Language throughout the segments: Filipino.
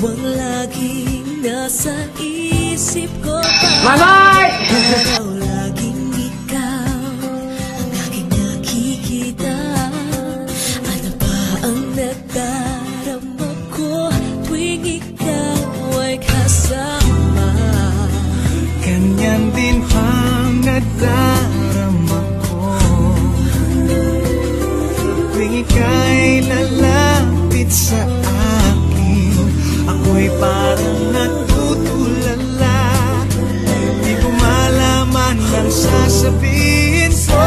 ang laging nasa isip ko pa. Mamay! Araw laging ikaw ang aking nakikita. Ano ba ang nadarama ko tuwing ikaw ay kasama? Ganyan din bang nadarama ko tuwing ika'y lalapit sa akin? Ako'y parang natutulala, di ko malaman ang sasabihin ko.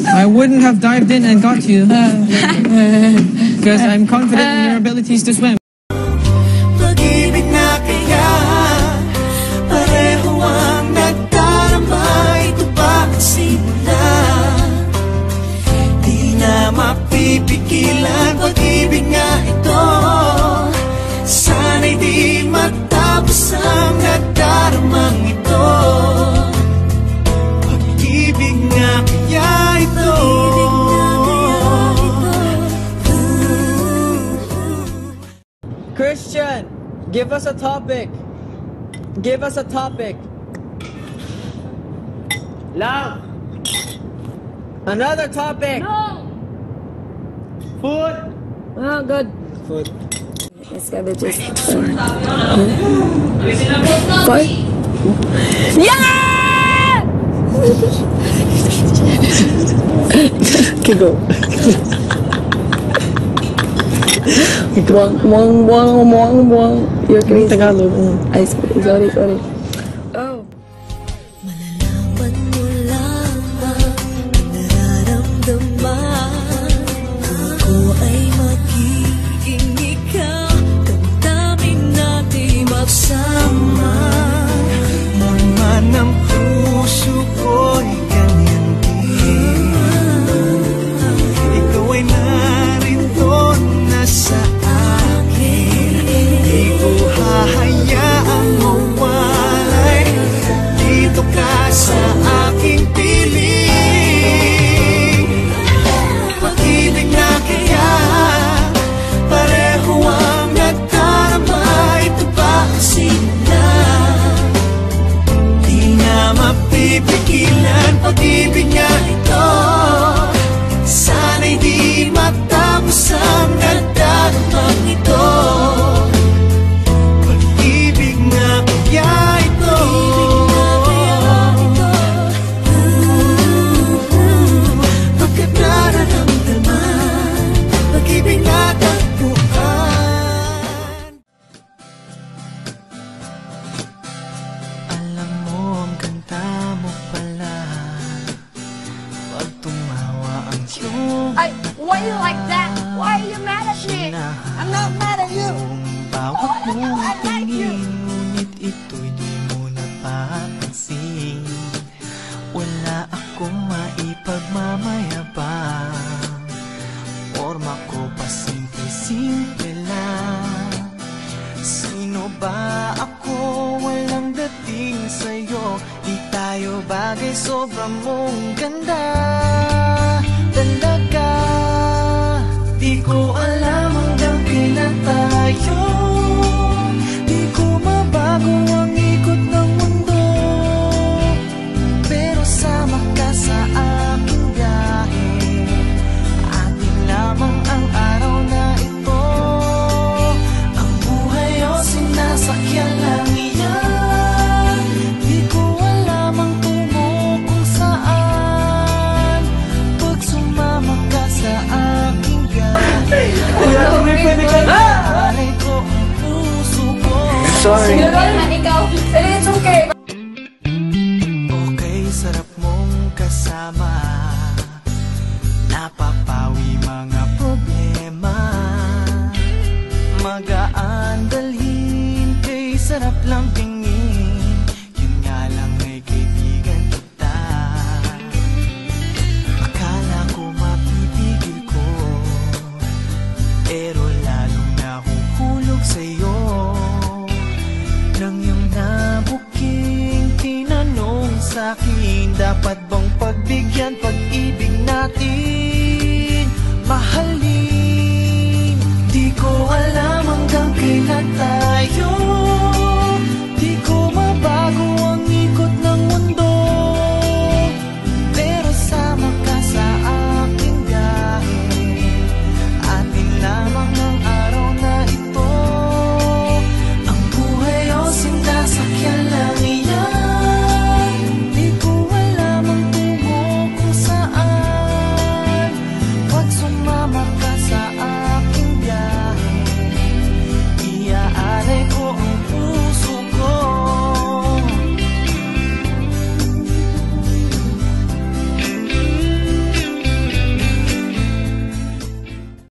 I wouldn't have dived in and got you because I'm confident in your abilities to swim. Pag-ibig na kaya pareho ang nagdarama. Ito ba ang simula? Di na mapipigilan. Pag-ibig nga ito, sana'y di matapos ang nagdaramang ito. Pag-ibig nga kaya ito. Christian, give us a topic. Give us a topic. Love. Another topic. No! Food. Oh, good. Food. It's gotta just... Four? Yeah! Okay, go. Buang. You're crazy. Tagalog. Ay, sorry. Oh. Malalaman mo lamang ang nararamdaman. Ako ay magiging ikaw. Damdamin natin magsama. Naman ang puso ko'y ganyan din. Ikaw ay narito na sa akin. Di ko hahayaang mawalay. Dito ka sa aking piling. Pag-ibig na kaya pareho ang nagdarama. Ito ba ang simula? Di na mapipigilan. Pag-ibig nga ito, sana'y di matapos ang nagdaramang ito. Pag-ibig nga kaya ito. Pagkat nararamdaman, pag-ibig nga tagpuan. Alam mo ang ganda mo pala pag tumawa ang iyong Ay, why you like that? Why are you mad at me? I'm not mad at you. bawat I mong like you. tingin, ngunit ito'y di mo napapansin. Wala akong maipagmamayabang, forma ko pa simple lang. Sino ba ako? Walang dating sa'yo. Di tayo bagay, sobrang mong ganda. Talaga, di ko alam hanggang kailan tayo. Di ko mabago ang ikot ng mundo, pero sama ka sa aking biyahe. Atin lamang ang araw na ito. Ang buhay o sinasakyan lang iyan. Di ko alam ang tungo kung saan pag sumama ka sa aking biyahe. Aray ko ang puso ko. Sorry. Ikaw. It's okay. Okay, sarap mong kasama. Napapawi mga problema. Magaan dalhin, kay sarap lang tingin. Yun nga lang ay kaibigan kita. Akala ko mapipigil ko, pero lalong nahuhulog sa'yo. Nang iyong nabuking tinanong sa'kin, dapat bang pagbigyan pag-ibig natin?